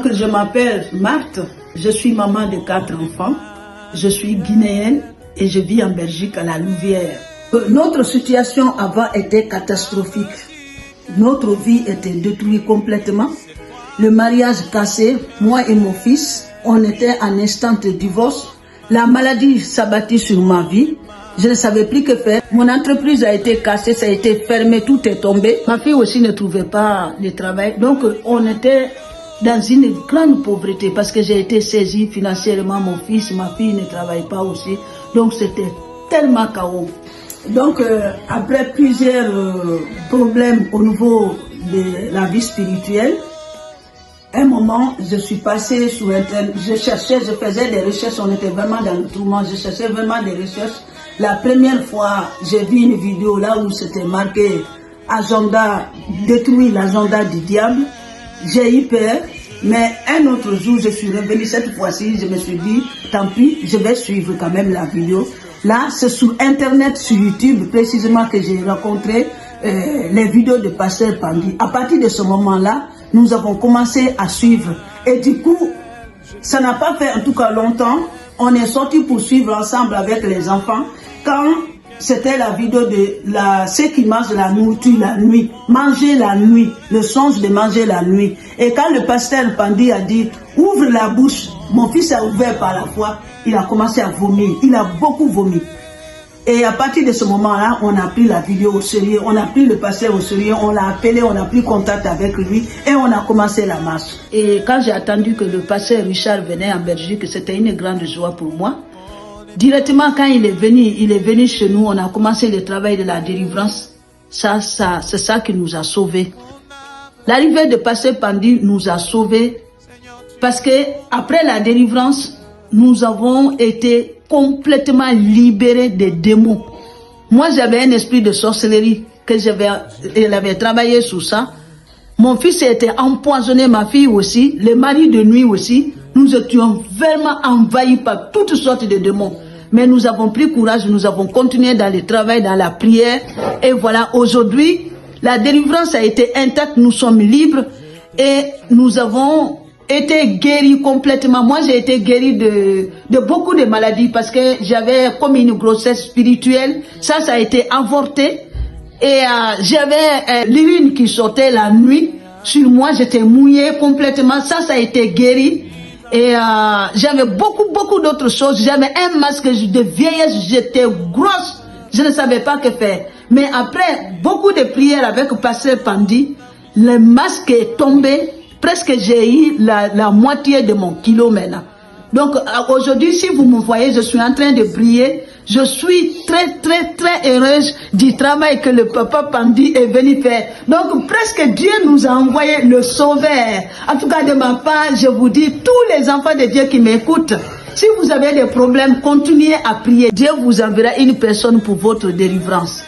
Donc je m'appelle Marthe, je suis maman de 4 enfants, je suis guinéenne et je vis en Belgique à la Louvière. Notre situation avant était catastrophique. Notre vie était détruite complètement. Le mariage cassé, moi et mon fils, on était en instant de divorce. La maladie s'abattit sur ma vie. Je ne savais plus que faire. Mon entreprise a été cassée, ça a été fermé, tout est tombé. Ma fille aussi ne trouvait pas de travail. Donc on était dans une grande pauvreté parce que j'ai été saisie financièrement. Mon fils, ma fille ne travaillent pas aussi. Donc c'était tellement chaos. Donc après plusieurs problèmes au niveau de la vie spirituelle, un moment, je suis passée sur Internet, je faisais des recherches, on était vraiment dans le tourment, je cherchais vraiment des recherches. La première fois, j'ai vu une vidéo là où c'était marqué « Agenda, détruire l'agenda du diable ». J'ai eu peur, mais un autre jour, je suis revenue cette fois-ci, je me suis dit « Tant pis, je vais suivre quand même la vidéo ». Là, c'est sur Internet, sur YouTube, précisément que j'ai rencontré les vidéos de Pasteur Pandi. À partir de ce moment-là, nous avons commencé à suivre. Et du coup, ça n'a pas fait en tout cas longtemps. On est sortis pour suivre ensemble avec les enfants. Quand c'était la vidéo de ceux qui mangent la nourriture la nuit, manger la nuit, le songe de manger la nuit. Et quand le pasteur Pandi a dit, ouvre la bouche, mon fils a ouvert par la foi, il a commencé à vomir. Il a beaucoup vomi. Et à partir de ce moment-là, on a pris la vidéo au sérieux, on a pris le pasteur au sérieux, on l'a appelé, on a pris contact avec lui et on a commencé la marche. Et quand j'ai attendu que le pasteur Richard venait en Belgique, c'était une grande joie pour moi. Directement quand il est venu chez nous, on a commencé le travail de la délivrance. C'est ça qui nous a sauvés. L'arrivée de pasteur Pandi nous a sauvés parce que après la délivrance, nous avons été complètement libérés des démons. Moi, j'avais un esprit de sorcellerie que elle avait travaillé sur ça. Mon fils était empoisonné, ma fille aussi, les maris de nuit aussi. Nous étions vraiment envahis par toutes sortes de démons. Mais nous avons pris courage, nous avons continué dans le travail, dans la prière. Et voilà, aujourd'hui, la délivrance a été intacte, nous sommes libres et nous avons été guéri complètement. Moi, j'ai été guéri de beaucoup de maladies parce que j'avais comme une grossesse spirituelle. Ça a été avorté. Et j'avais l'urine qui sortait la nuit. Sur moi, j'étais mouillée complètement. Ça a été guéri. Et j'avais beaucoup d'autres choses. J'avais un masque de vieillesse. J'étais grosse. Je ne savais pas que faire. Mais après beaucoup de prières avec pasteur Pandi, le masque est tombé. Presque j'ai eu la moitié de mon kilo maintenant. Donc aujourd'hui, si vous me voyez, je suis en train de briller. Je suis très heureuse du travail que le papa Pandi est venu faire. Donc presque Dieu nous a envoyé le sauveur. En tout cas de ma part, je vous dis, tous les enfants de Dieu qui m'écoutent, si vous avez des problèmes, continuez à prier. Dieu vous enverra une personne pour votre délivrance.